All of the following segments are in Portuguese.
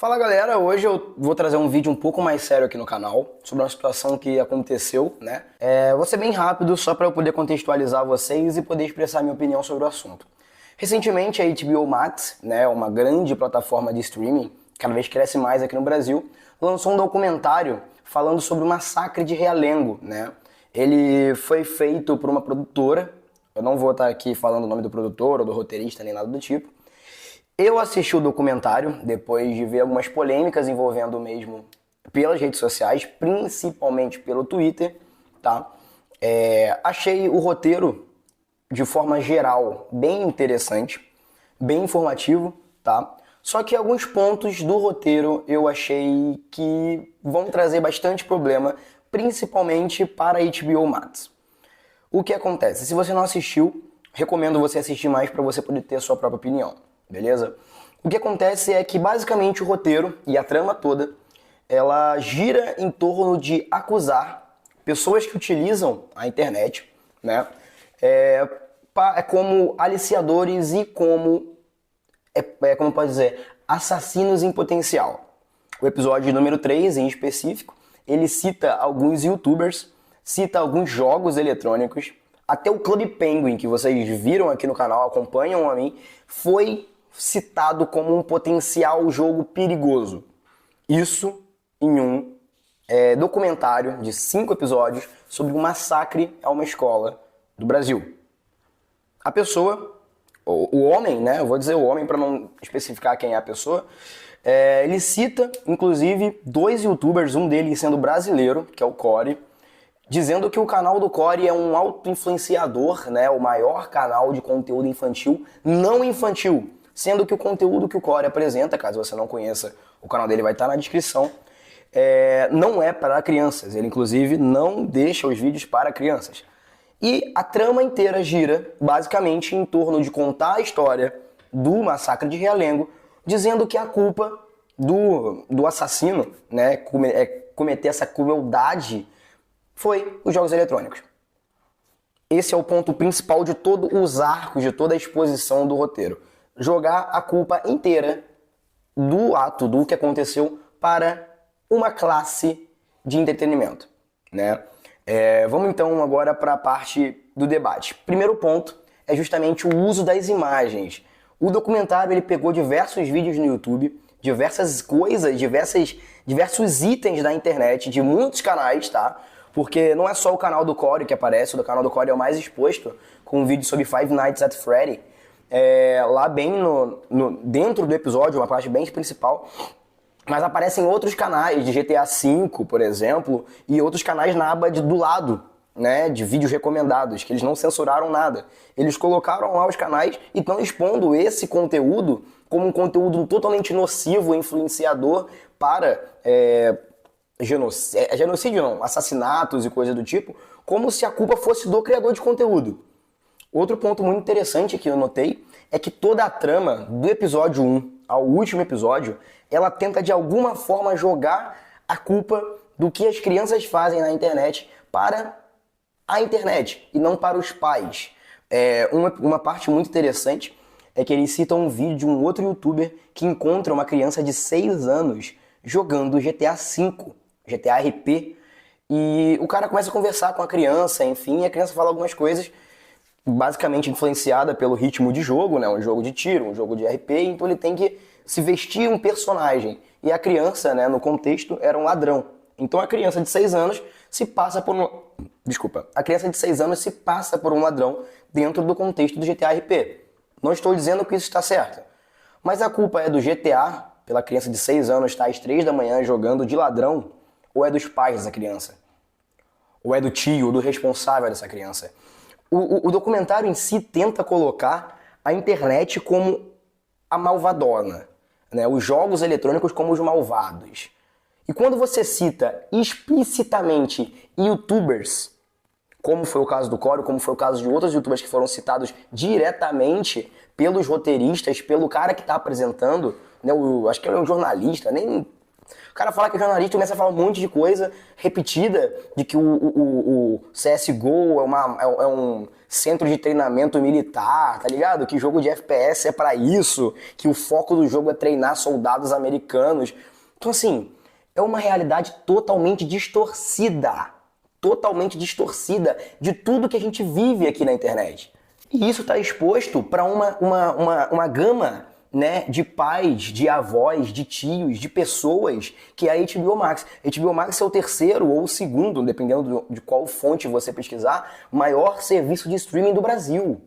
Fala galera, hoje eu vou trazer um vídeo um pouco mais sério aqui no canal sobre uma situação que aconteceu, né? Vou ser bem rápido só para eu poder contextualizar vocês e poder expressar minha opinião sobre o assunto. Recentemente a HBO Max, né, uma grande plataforma de streaming, cada vez cresce mais aqui no Brasil, lançou um documentário falando sobre o massacre de Realengo, né? Ele foi feito por uma produtora, eu não vou estar aqui falando o nome do produtor ou do roteirista nem nada do tipo. Eu assisti o documentário depois de ver algumas polêmicas envolvendo o mesmo pelas redes sociais, principalmente pelo Twitter, tá? Achei o roteiro, de forma geral, bem interessante, bem informativo, tá? Só que alguns pontos do roteiro eu achei que vão trazer bastante problema, principalmente para a HBO Max. O que acontece? Se você não assistiu, recomendo você assistir mais para você poder ter a sua própria opinião. Beleza? O que acontece é que basicamente o roteiro e a trama toda, ela gira em torno de acusar pessoas que utilizam a internet, né, como aliciadores e como pode dizer, assassinos em potencial. O episódio número 3, em específico, ele cita alguns youtubers, cita alguns jogos eletrônicos, até o Club Penguin, que vocês viram aqui no canal, acompanham a mim, foi citado como um potencial jogo perigoso. Isso em um documentário de 5 episódios sobre um massacre a uma escola do Brasil. A pessoa, o homem, né? Eu vou dizer o homem para não especificar quem é a pessoa. Ele cita, inclusive, 2 youtubers, um deles sendo brasileiro, que é o Core, dizendo que o canal do Core é um auto-influenciador, né? O maior canal de conteúdo infantil, não infantil. Sendo que o conteúdo que o Core apresenta, caso você não conheça, o canal dele vai estar na descrição, não é para crianças. Ele, inclusive, não deixa os vídeos para crianças. E a trama inteira gira, basicamente, em torno de contar a história do massacre de Realengo, dizendo que a culpa do assassino, né, cometer essa crueldade, foi os jogos eletrônicos. Esse é o ponto principal de todos os arcos, de toda a exposição do roteiro. Jogar a culpa inteira do ato, do que aconteceu, para uma classe de entretenimento, né? Vamos então agora para a parte do debate. Primeiro ponto é justamente o uso das imagens. O documentário ele pegou diversos vídeos no YouTube, diversas coisas, diversos itens da internet, de muitos canais, tá? Porque não é só o canal do Core que aparece, o canal do Core é o mais exposto, com um vídeo sobre Five Nights at Freddy. Lá bem dentro do episódio, uma parte bem principal, mas aparecem outros canais de GTA V, por exemplo, e outros canais na aba do lado, né, de vídeos recomendados, que eles não censuraram nada. Eles colocaram lá os canais e estão expondo esse conteúdo como um conteúdo totalmente nocivo, influenciador para genocídio não, assassinatos e coisa do tipo, como se a culpa fosse do criador de conteúdo. Outro ponto muito interessante que eu notei é que toda a trama do episódio 1 ao último episódio, ela tenta de alguma forma jogar a culpa do que as crianças fazem na internet para a internet e não para os pais. Uma parte muito interessante é que eles citam um vídeo de um outro youtuber que encontra uma criança de 6 anos jogando GTA V, GTA RP, e o cara começa a conversar com a criança, enfim, e a criança fala algumas coisas basicamente influenciada pelo ritmo de jogo, né? Um jogo de tiro, um jogo de RP, então ele tem que se vestir um personagem. E a criança, né, no contexto, era um ladrão. Então a criança de 6 anos se passa por um... A criança de 6 anos se passa por um ladrão dentro do contexto do GTA RP. Não estou dizendo que isso está certo. Mas a culpa é do GTA, pela criança de 6 anos estar às 3 da manhã jogando de ladrão, ou é dos pais dessa criança? Ou é do tio, ou do responsável dessa criança? O documentário em si tenta colocar a internet como a malvadona, né? Os jogos eletrônicos como os malvados. E quando você cita explicitamente youtubers, como foi o caso do Core, como foi o caso de outros youtubers que foram citados diretamente pelos roteiristas, pelo cara que está apresentando, né? Acho que ele é um jornalista, nem O cara fala que é jornalista, começa a falar um monte de coisa repetida, de que o CSGO é um centro de treinamento militar, tá ligado? Que jogo de FPS é pra isso, que o foco do jogo é treinar soldados americanos. Então, assim, é uma realidade totalmente distorcida de tudo que a gente vive aqui na internet. E isso está exposto para uma gama, né, de pais, de avós, de tios, de pessoas que é a HBO Max. A HBO Max é o terceiro ou o segundo, dependendo de qual fonte você pesquisar, maior serviço de streaming do Brasil.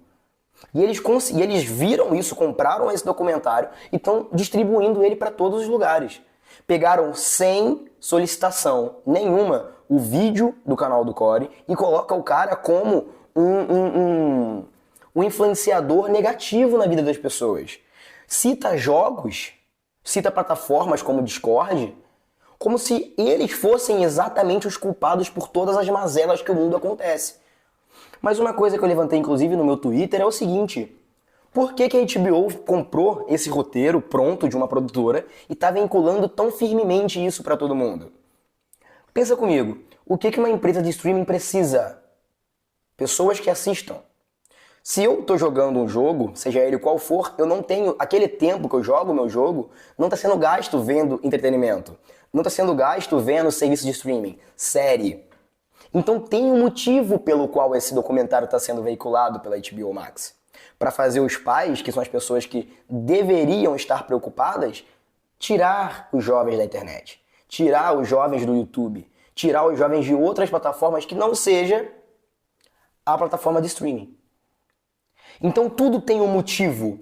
E eles viram isso, compraram esse documentário e estão distribuindo ele para todos os lugares. Pegaram sem solicitação nenhuma o vídeo do canal do Corey e coloca o cara como um influenciador negativo na vida das pessoas. Cita jogos, cita plataformas como Discord, como se eles fossem exatamente os culpados por todas as mazelas que o mundo acontece. Mas uma coisa que eu levantei inclusive no meu Twitter é o seguinte: por que a HBO comprou esse roteiro pronto de uma produtora e está vinculando tão firmemente isso para todo mundo? Pensa comigo, o que uma empresa de streaming precisa? Pessoas que assistam. Se eu estou jogando um jogo, seja ele qual for, eu não tenho aquele tempo que eu jogo o meu jogo, não está sendo gasto vendo entretenimento. Não está sendo gasto vendo serviço de streaming, série. Então tem um motivo pelo qual esse documentário está sendo veiculado pela HBO Max. Para fazer os pais, que são as pessoas que deveriam estar preocupadas, tirar os jovens da internet, tirar os jovens do YouTube, tirar os jovens de outras plataformas que não seja a plataforma de streaming. Então tudo tem um motivo,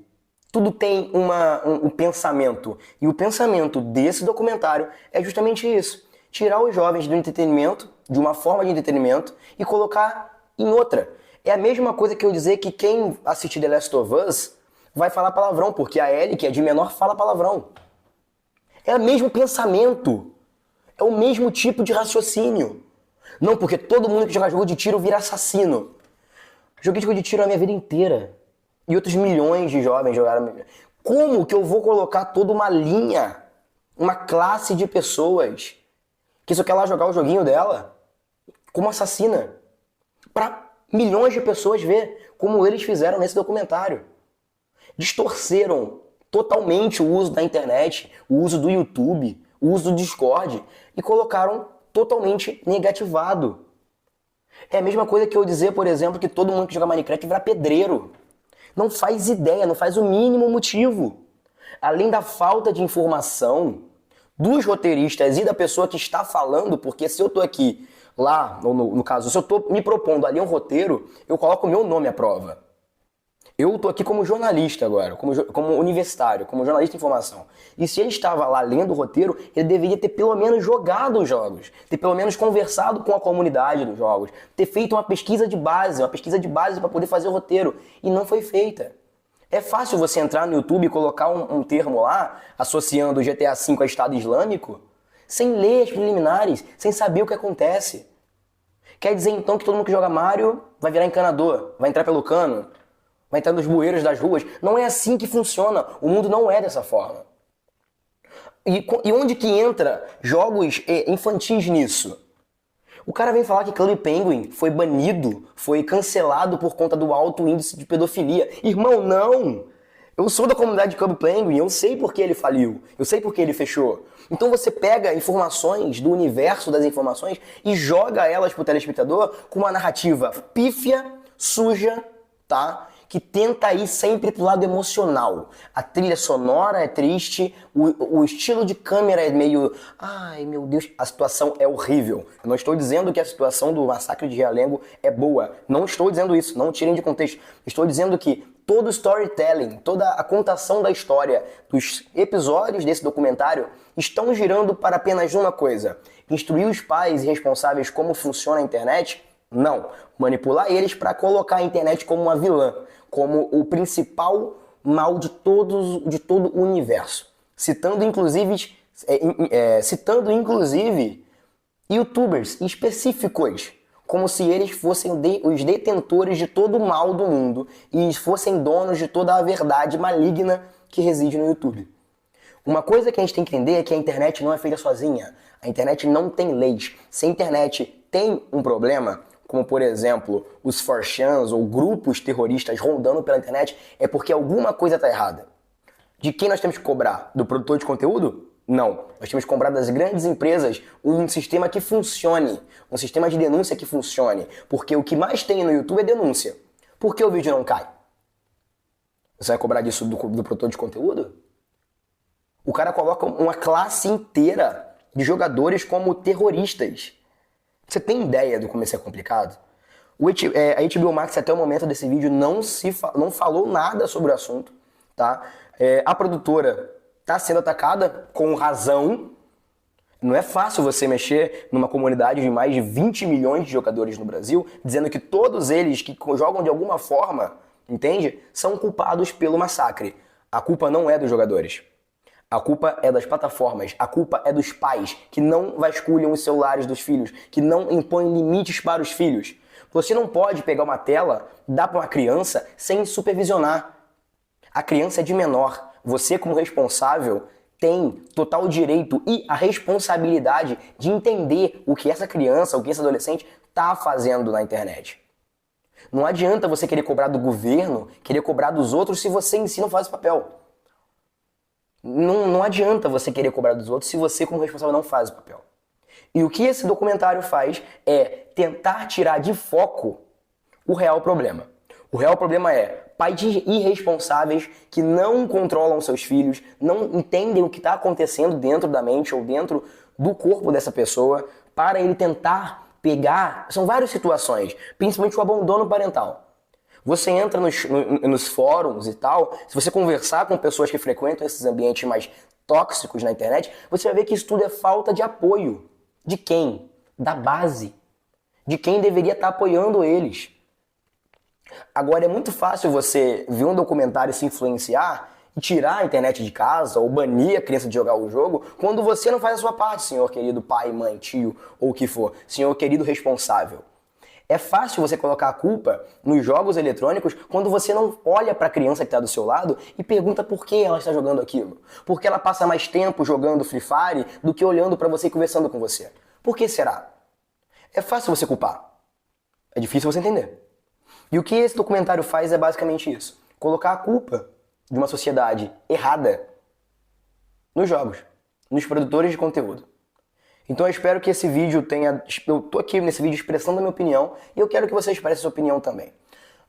tudo tem um pensamento. E o pensamento desse documentário é justamente isso: tirar os jovens do entretenimento, de uma forma de entretenimento, e colocar em outra. É a mesma coisa que eu dizer que quem assistir The Last of Us vai falar palavrão, porque a Ellie, que é de menor, fala palavrão. É o mesmo pensamento. É o mesmo tipo de raciocínio. Não porque todo mundo que joga jogo de tiro vira assassino. Joguei jogo de tiro a minha vida inteira. E outros milhões de jovens jogaram. Como que eu vou colocar toda uma linha, uma classe de pessoas que só quer lá jogar o joguinho dela como assassina? Pra milhões de pessoas ver como eles fizeram nesse documentário. Distorceram totalmente o uso da internet, o uso do YouTube, o uso do Discord e colocaram totalmente negativado. É a mesma coisa que eu dizer, por exemplo, que todo mundo que joga Minecraft vira pedreiro. Não faz ideia, não faz o mínimo motivo. Além da falta de informação dos roteiristas e da pessoa que está falando, porque se eu tô aqui, lá, no caso, se eu tô me propondo ali um roteiro, eu coloco o meu nome à prova. Eu tô aqui como jornalista agora, como universitário, como jornalista de informação. E se ele estava lá lendo o roteiro, ele deveria ter pelo menos jogado os jogos, ter pelo menos conversado com a comunidade dos jogos, ter feito uma pesquisa de base para poder fazer o roteiro. E não foi feita. É fácil você entrar no YouTube e colocar um termo lá, associando o GTA V a Estado Islâmico, sem ler as preliminares, sem saber o que acontece. Quer dizer então que todo mundo que joga Mario vai virar encanador, vai entrar pelo cano, vai entrar nos bueiros das ruas? Não é assim que funciona. O mundo não é dessa forma. E onde que entra jogos infantis nisso? O cara vem falar que Club Penguin foi banido, foi cancelado por conta do alto índice de pedofilia. Irmão, não! Eu sou da comunidade de Club Penguin, eu sei por que ele faliu, eu sei por que ele fechou. Então você pega informações do universo das informações e joga elas pro telespectador com uma narrativa pífia, suja, tá? Que tenta ir sempre pro lado emocional. A trilha sonora é triste, o estilo de câmera é meio... Ai, meu Deus, a situação é horrível. Eu não estou dizendo que a situação do massacre de Realengo é boa. Não estou dizendo isso, não tirem de contexto. Estou dizendo que todo o storytelling, toda a contação da história dos episódios desse documentário estão girando para apenas uma coisa: instruir os pais e responsáveis como funciona a internet. Não, manipular eles para colocar a internet como uma vilã, como o principal mal de todo o universo. Citando inclusive youtubers específicos, como se eles fossem os detentores de todo o mal do mundo e fossem donos de toda a verdade maligna que reside no YouTube. Uma coisa que a gente tem que entender é que a internet não é feita sozinha. A internet não tem leis. Se a internet tem um problema, como por exemplo os 4chans ou grupos terroristas rondando pela internet, é porque alguma coisa está errada. De quem nós temos que cobrar? Do produtor de conteúdo? Não. Nós temos que cobrar das grandes empresas um sistema que funcione, um sistema de denúncia que funcione. Porque o que mais tem no YouTube é denúncia. Por que o vídeo não cai? Você vai cobrar disso do produtor de conteúdo? O cara coloca uma classe inteira de jogadores como terroristas. Você tem ideia do como isso é complicado? A HBO Max até o momento desse vídeo não falou nada sobre o assunto, tá? A produtora está sendo atacada com razão. Não é fácil você mexer numa comunidade de mais de 20 milhões de jogadores no Brasil, dizendo que todos eles que jogam de alguma forma, entende? São culpados pelo massacre. A culpa não é dos jogadores. A culpa é das plataformas, a culpa é dos pais que não vasculham os celulares dos filhos, que não impõem limites para os filhos. Você não pode pegar uma tela, dar para uma criança sem supervisionar. A criança é de menor. Você, como responsável, tem total direito e a responsabilidade de entender o que essa criança, o que esse adolescente está fazendo na internet. Não adianta você querer cobrar do governo, querer cobrar dos outros se você em si não faz esse papel. Não adianta você querer cobrar dos outros se você, como responsável, não faz o papel. E o que esse documentário faz é tentar tirar de foco o real problema. O real problema é pais irresponsáveis que não controlam seus filhos, não entendem o que está acontecendo dentro da mente ou dentro do corpo dessa pessoa para ele tentar pegar... São várias situações, principalmente o abandono parental. Você entra nos fóruns e tal, se você conversar com pessoas que frequentam esses ambientes mais tóxicos na internet, você vai ver que isso tudo é falta de apoio. De quem? Da base. De quem deveria estar apoiando eles. Agora é muito fácil você ver um documentário e se influenciar e tirar a internet de casa ou banir a criança de jogar o jogo quando você não faz a sua parte, senhor querido pai, mãe, tio ou o que for, senhor querido responsável. É fácil você colocar a culpa nos jogos eletrônicos quando você não olha para a criança que está do seu lado e pergunta por que ela está jogando aquilo. Por que ela passa mais tempo jogando Free Fire do que olhando para você e conversando com você. Por que será? É fácil você culpar. É difícil você entender. E o que esse documentário faz é basicamente isso. Colocar a culpa de uma sociedade errada nos jogos, nos produtores de conteúdo. Então eu espero que esse vídeo tenha... Eu tô aqui nesse vídeo expressando a minha opinião e eu quero que você expresse a sua opinião também.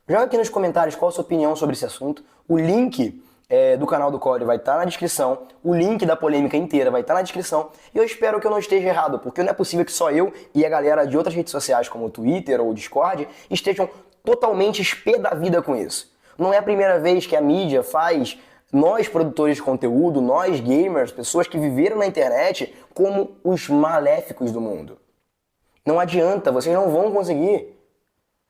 Joga aqui nos comentários qual a sua opinião sobre esse assunto. O link do canal do Corey vai estar na descrição. O link da polêmica inteira vai estar na descrição. E eu espero que eu não esteja errado, porque não é possível que só eu e a galera de outras redes sociais como o Twitter ou o Discord estejam totalmente espé da vida com isso. Não é a primeira vez que a mídia faz... Nós, produtores de conteúdo, nós, gamers, pessoas que viveram na internet como os maléficos do mundo. Não adianta, vocês não vão conseguir.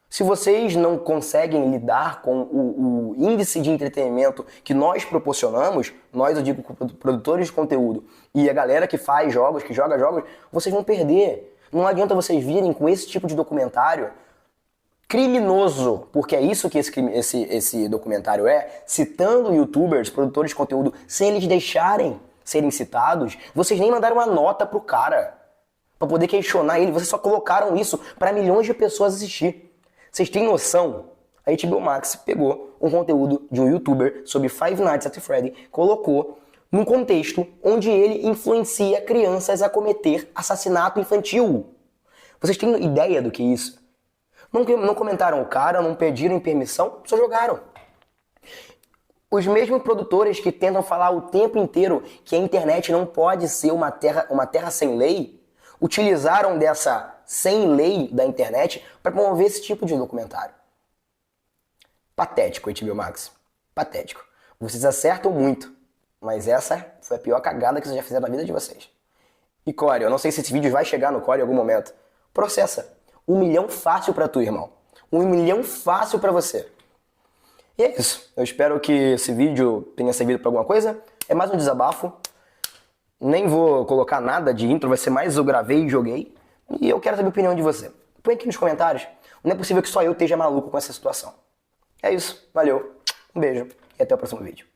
Se vocês não conseguem lidar com o índice de entretenimento que nós proporcionamos, nós, eu digo, produtores de conteúdo, e a galera que faz jogos, que joga jogos, vocês vão perder. Não adianta vocês virem com esse tipo de documentário criminoso, porque é isso que esse documentário é, citando youtubers, produtores de conteúdo, sem eles deixarem serem citados. Vocês nem mandaram uma nota pro cara pra poder questionar ele, vocês só colocaram isso para milhões de pessoas assistir. Vocês têm noção? A HBO Max pegou um conteúdo de um youtuber sobre Five Nights at Freddy, colocou num contexto onde ele influencia crianças a cometer assassinato infantil. Vocês têm ideia do que é isso? Não comentaram o cara, não pediram permissão, só jogaram. Os mesmos produtores que tentam falar o tempo inteiro que a internet não pode ser uma terra sem lei, utilizaram dessa sem lei da internet para promover esse tipo de documentário. Patético, HBO Max. Patético. Vocês acertam muito, mas essa foi a pior cagada que vocês já fizeram na vida de vocês. E Corey, eu não sei se esse vídeo vai chegar no Corey em algum momento. Processa. 1 milhão fácil pra tu, irmão. 1 milhão fácil pra você. E é isso. Eu espero que esse vídeo tenha servido pra alguma coisa. É mais um desabafo. Nem vou colocar nada de intro, vai ser mais eu gravei e joguei. E eu quero saber a opinião de você. Põe aqui nos comentários. Não é possível que só eu esteja maluco com essa situação. É isso. Valeu. Um beijo e até o próximo vídeo.